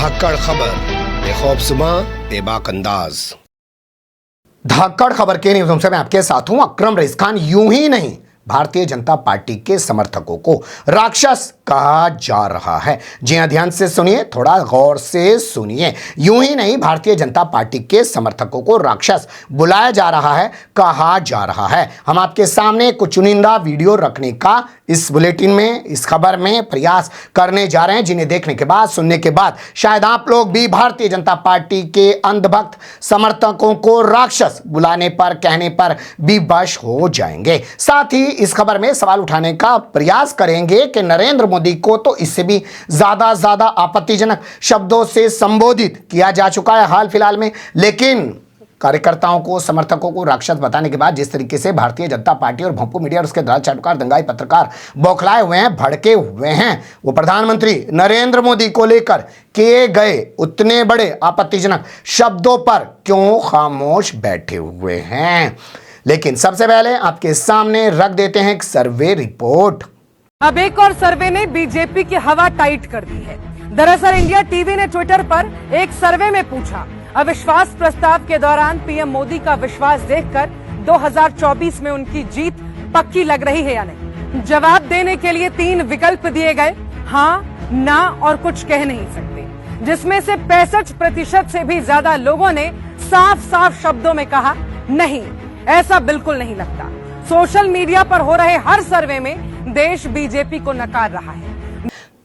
धाकड़ खबर बेखौफजुमा बेबाक अंदाज। धाकड़ खबर के न्यूज़ से मैं आपके साथ हूं अकरम रईस खान। यूं ही नहीं, भारतीय जनता पार्टी के समर्थकों को राक्षस कहा जा रहा है। जी हां, ध्यान से सुनिए, थोड़ा गौर से सुनिए। यूं ही नहीं, भारतीय जनता पार्टी के समर्थकों को राक्षस बुलाया जा रहा है, कहा जा रहा है। हम आपके सामने कुछ चुनिंदा वीडियो रखने का इस बुलेटिन में, इस खबर में प्रयास करने जा रहे हैं, जिन्हें देखने के बाद, सुनने के बाद शायद आप लोग भी भारतीय जनता पार्टी के अंधभक्त समर्थकों को राक्षस बुलाने पर, कहने पर विवश हो जाएंगे। साथ ही इस खबर में सवाल उठाने का प्रयास करेंगे कि नरेंद्र मोदी को तो इससे भी ज्यादा आपत्तिजनक शब्दों से संबोधित किया जा चुका है हाल फिलहाल में, लेकिन कार्यकर्ताओं को, समर्थकों को राक्षस बताने के बाद जिस तरीके से भारतीय जनता पार्टी और भोंपू मीडिया और उसके दलाल चाटुकार दंगाई पत्रकार बौखलाए हुए हैं, भड़के हुए हैं, वो प्रधानमंत्री नरेंद्र मोदी को लेकर किए गए उतने बड़े आपत्तिजनक शब्दों पर क्यों खामोश बैठे हुए हैं। लेकिन सबसे पहले आपके सामने रख देते हैं एक सर्वे रिपोर्ट। अब एक और सर्वे ने बीजेपी की हवा टाइट कर दी है। दरअसल इंडिया टीवी ने ट्विटर पर एक सर्वे में पूछा, अविश्वास प्रस्ताव के दौरान पीएम मोदी का विश्वास देखकर 2024 में उनकी जीत पक्की लग रही है या नहीं। जवाब देने के लिए 3 विकल्प दिए गए, हाँ, ना और कुछ कह नहीं सकते, जिसमें से 65% से भी ज्यादा लोगों ने साफ शब्दों में कहा नहीं, ऐसा बिल्कुल नहीं लगता। सोशल मीडिया पर हो रहे हर सर्वे में देश बीजेपी को नकार रहा है।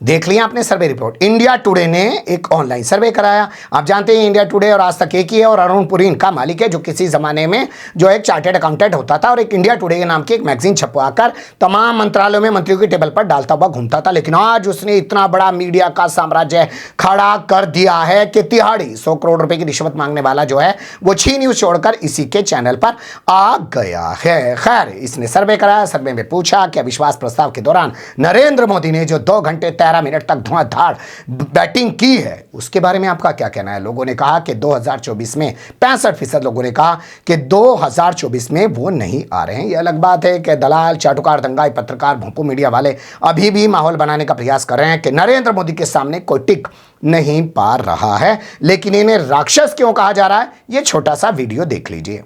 देख लिया आपने सर्वे रिपोर्ट। इंडिया टुडे ने एक ऑनलाइन सर्वे कराया। आप जानते हैं इंडिया टुडे और आज तक एक ही है, और अरुण पुरी इनका मालिक है, जो किसी जमाने में जो एक चार्टेड अकाउंटेंट होता था और एक इंडिया टुडे के नाम की एक मैगजीन छपवाकर तमाम मंत्रालयों में मंत्रियों की टेबल पर डालता हुआ घूमता था। लेकिन आज उसने इतना बड़ा मीडिया का साम्राज्य खड़ा कर दिया है कि तिहाड़ी 100 करोड़ रुपए की रिश्वत मांगने वाला जो है वो छी न्यूज छोड़कर इसी के चैनल पर आ गया है। खैर, इसने सर्वे कराया। सर्वे में पूछा कि अविश्वास प्रस्ताव के दौरान नरेंद्र मोदी ने जो 2 घंटे 13 मिनट तक धुआंधार बैटिंग की है, उसके बारे में आपका क्या कहना है। लोगों ने कहा कि 2024 में 65% लोगों ने कहा कि 2024 में वो नहीं आ रहे हैं। यह अलग बात है कि दलाल चाटुकार दंगाई पत्रकार भोंपू मीडिया वाले अभी भी माहौल बनाने का प्रयास कर रहे हैं कि नरेंद्र मोदी के सामने कोई टिक नहीं पा रहा है। लेकिन इन्हें राक्षस क्यों कहा जा रहा है, ये छोटा सा वीडियो देख लीजिए।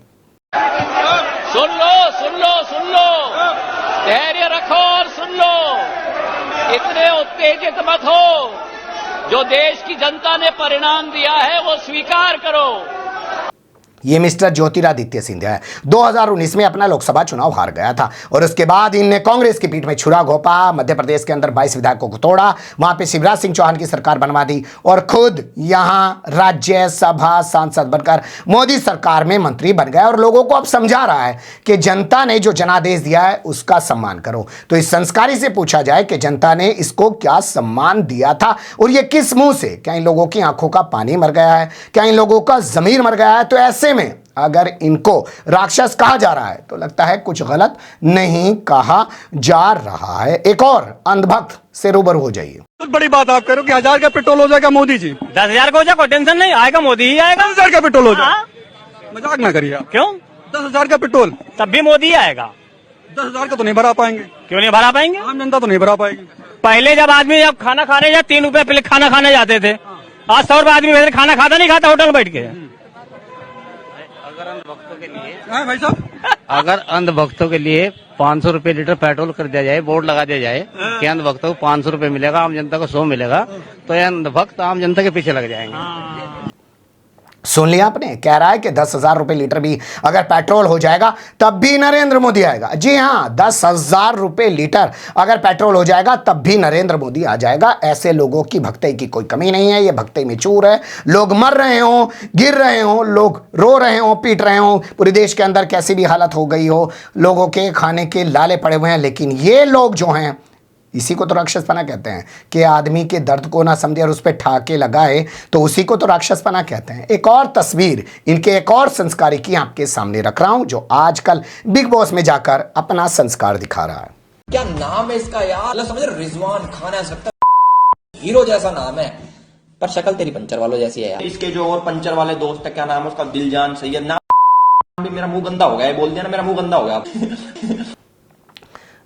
सुन लो, धैर्य रखो और सुन लो। इतने उत्तेजित मत हो। जो देश की जनता ने परिणाम दिया है वो स्वीकार करो। ये मिस्टर ज्योतिरादित्य सिंधिया है। 2019 में अपना लोकसभा चुनाव हार गया था और उसके बाद इनने कांग्रेस की पीठ में छुरा घोंपा, मध्य प्रदेश के अंदर 22 विधायकों को तोड़ा, वहां पे शिवराज सिंह चौहान की सरकार बनवा दी और खुद यहां राज्यसभा सांसद बनकर मोदी सरकार में मंत्री बन गया और लोगों को अब समझा रहा है कि जनता ने जो जनादेश दिया है उसका सम्मान करो। तो इस संस्कारी से पूछा जाए कि जनता ने इसको क्या सम्मान दिया था और ये किस मुंह से? क्या इन लोगों की आंखों का पानी मर गया है? क्या इन लोगों का जमीर मर गया है? तो ऐसे में अगर इनको राक्षस कहा जा रहा है तो लगता है कुछ गलत नहीं कहा जा रहा है। एक और अंधभक्त से रूबरू हो जाइए। बहुत बड़ी बात आप करो कि 1000 का पेट्रोल हो जाएगा मोदी जी। 10,000 का हो जाए, कोई टेंशन नहीं, आएगा मोदी ही आएगा। 10,000 का पेट्रोल हो जाए, मजाक ना करिए। क्यों? 10,000 का पेट्रोल तब भी मोदी आएगा। 10,000 का तो नहीं भरा पाएंगे। क्यों नहीं भरा पाएंगे? आम जनता तो नहीं भरा पाएगी। पहले जब आदमी जब खाना खाने या 3 रुपए पहले खाना खाने जाते थे, आज 100 रुपए आदमी खाना खाता नहीं खाता होटल में बैठ के। अगर अंधभक्तों के लिए भाई साहब, अगर अंधभक्तों के लिए 500 रुपए लीटर पेट्रोल कर दिया जाए, बोर्ड लगा दिया जाए कि अंधभक्तों को 500 रुपए मिलेगा, आम जनता को 100 मिलेगा, तो ये अंधभक्त आम जनता के पीछे लग जाएंगे। सुन लिया आपने, कह रहा है कि 10,000 रुपए लीटर भी अगर पेट्रोल हो जाएगा तब भी नरेंद्र मोदी आएगा। जी हां, 10,000 रुपए लीटर अगर पेट्रोल हो जाएगा तब भी नरेंद्र मोदी आ जाएगा। ऐसे लोगों की भक्ति की कोई कमी नहीं है। ये भक्ति में चूर है। लोग मर रहे हो, गिर रहे हो, लोग रो रहे हो, पीट रहे हो, पूरे देश के अंदर कैसी भी हालत हो गई हो, लोगों के खाने के लाले पड़े हुए हैं, लेकिन ये लोग जो हैं, इसी को तो राक्षसपना कहते हैं कि आदमी के दर्द को ना समझे और उस पर ठाके लगाए, तो उसी को तो राक्षसपना कहते हैं। एक और तस्वीर इनके एक और संस्कारी की आपके सामने रख रहा हूं, जो आजकल बिग बॉस में जाकर अपना संस्कार दिखा रहा है। क्या नाम है इसका यार, समझ रिजवान खान है, सकता हीरो जैसा नाम है, पर शक्ल तेरी पंचर वालों जैसी है यार। इसके जो और पंचर वाले दोस्त है, क्या नाम है उसका, दिलजान सैयद, नाम भी मेरा मुंह गंदा हो गया, बोल दिया ना, मेरा मुंह गंदा हो गया।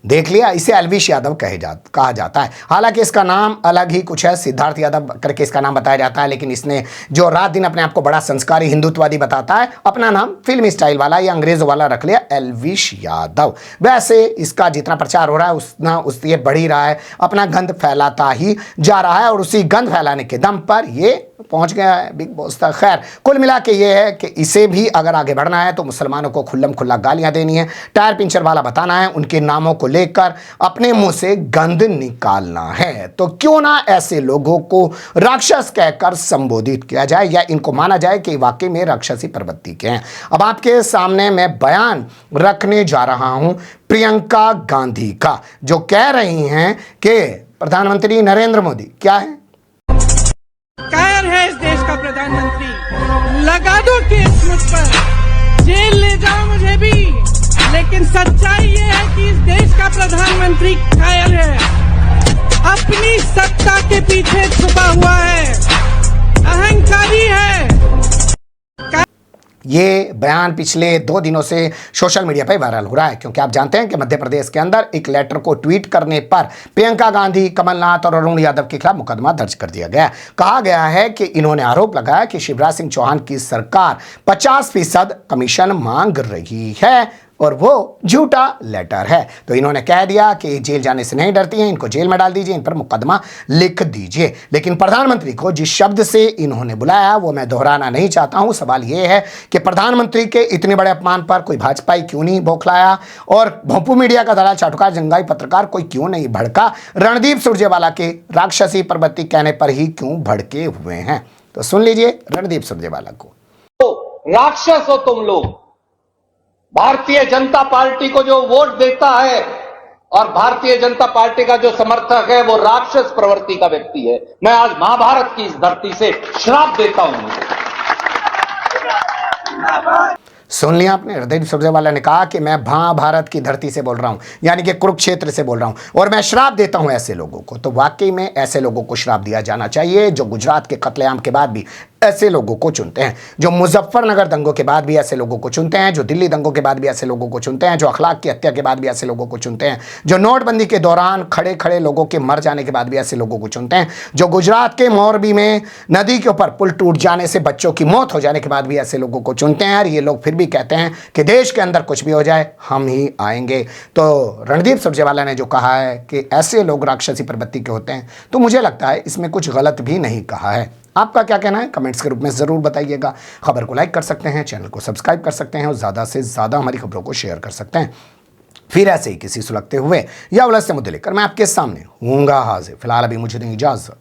देख लिया, इसे अलविश यादव कहा जाता है। हालांकि इसका नाम अलग ही कुछ है, सिद्धार्थ यादव करके इसका नाम बताया जाता है, लेकिन इसने जो रात दिन अपने आप को बड़ा संस्कारी हिंदुत्ववादी बताता है, अपना नाम फिल्मी स्टाइल वाला या अंग्रेजों वाला रख लिया, अलविश यादव। वैसे इसका जितना प्रचार हो रहा है उतना उससे बढ़ ही रहा है, अपना गंध फैलाता ही जा रहा है और उसी गंध फैलाने के दम पर ये पहुंच गया है बिग बॉस तक। खैर, कुल मिला के ये है कि इसे भी अगर आगे बढ़ना है तो मुसलमानों को खुल्लम खुल्ला गालियां देनी है, टायर पिंचर वाला बताना है, उनके नामों को लेकर अपने मुंह से गंद निकालना है। तो क्यों ना ऐसे लोगों को राक्षस कहकर संबोधित किया जाए या इनको माना जाए कि वाकई में राक्षसी प्रवृत्ति के हैं। अब आपके सामने मैं बयान रखने जा रहा हूं प्रियंका गांधी का, जो कह रही हैं कि प्रधानमंत्री नरेंद्र मोदी क्या है, कायर है इस देश का प्रधानमंत्री, लगा दो केस मुझ पर, जेल ले जाओ मुझे भी, लेकिन सच्चाई ये है कि इस देश का प्रधानमंत्री कायर है, अपनी सत्ता के पीछे छुपा हुआ है, अहंकारी है। ये बयान पिछले 2 दिनों से सोशल मीडिया पर वायरल हो रहा है, क्योंकि आप जानते हैं कि मध्य प्रदेश के अंदर एक लेटर को ट्वीट करने पर प्रियंका गांधी, कमलनाथ और अरुण यादव के खिलाफ मुकदमा दर्ज कर दिया गया। कहा गया है कि इन्होंने आरोप लगाया कि शिवराज सिंह चौहान की सरकार 50% कमीशन मांग रही है और वो झूठा लेटर है। तो इन्होंने कह दिया कि जेल जाने से नहीं डरती हैं, इनको जेल में डाल दीजिए, इन पर मुकदमा लिख दीजिए। लेकिन प्रधानमंत्री को जिस शब्द से इन्होंने बुलाया वो मैं दोहराना नहीं चाहता हूं। सवाल ये है कि प्रधानमंत्री के इतने बड़े अपमान पर कोई भाजपाई क्यों नहीं बौखलाया और भोंपू मीडिया का दलाल, चाटुकार, जंगाई पत्रकार कोई क्यों नहीं भड़का, रणदीप सुरजेवाला के राक्षसी प्रवृत्ति कहने पर ही क्यों भड़के हुए हैं। तो सुन लीजिए रणदीप सुरजेवाला को। राक्षस हो तुम लोग। भारतीय जनता पार्टी को जो वोट देता है और भारतीय जनता पार्टी का जो समर्थक है वो राक्षस प्रवृत्ति का व्यक्ति है। मैं आज महाभारत की इस धरती से श्राप देता हूं। सुन लिया आपने, रणदीप सुरजेवाला ने कहा कि मैं महाभारत की धरती से बोल रहा हूं, यानी कि कुरुक्षेत्र से बोल रहा हूं, और मैं श्राप देता हूं ऐसे लोगों को। तो वाकई में ऐसे लोगों को श्राप दिया जाना चाहिए जो गुजरात के कत्लेआम के बाद भी ऐसे लोगों को चुनते हैं, जो मुजफ्फरनगर दंगों के बाद भी ऐसे लोगों को चुनते हैं, जो दिल्ली दंगों के बाद भी ऐसे लोगों को चुनते हैं, जो अखलाक की हत्या के बाद भी ऐसे लोगों को चुनते हैं, जो नोटबंदी के दौरान खड़े खड़े लोगों के मर जाने के बाद भी ऐसे लोगों को चुनते हैं, जो गुजरात के मोरबी में नदी के ऊपर पुल टूट जाने से बच्चों की मौत हो जाने के बाद भी ऐसे लोगों को चुनते हैं। और ये लोग फिर भी कहते हैं कि देश के अंदर कुछ भी हो जाए हम ही आएंगे। तो रणदीप सुरजेवाला ने जो कहा है कि ऐसे लोग राक्षसी प्रवृत्ति के होते हैं, तो मुझे लगता है इसमें कुछ गलत भी नहीं कहा है। आपका क्या कहना है कमेंट्स के रूप में ज़रूर बताइएगा। खबर को लाइक कर सकते हैं, चैनल को सब्सक्राइब कर सकते हैं और ज़्यादा से ज़्यादा हमारी खबरों को शेयर कर सकते हैं। फिर ऐसे ही किसी सुलगते हुए या उलझते मुद्दे लेकर मैं आपके सामने हूँगा हाजिर। फिलहाल अभी मुझे दें इजाज़त।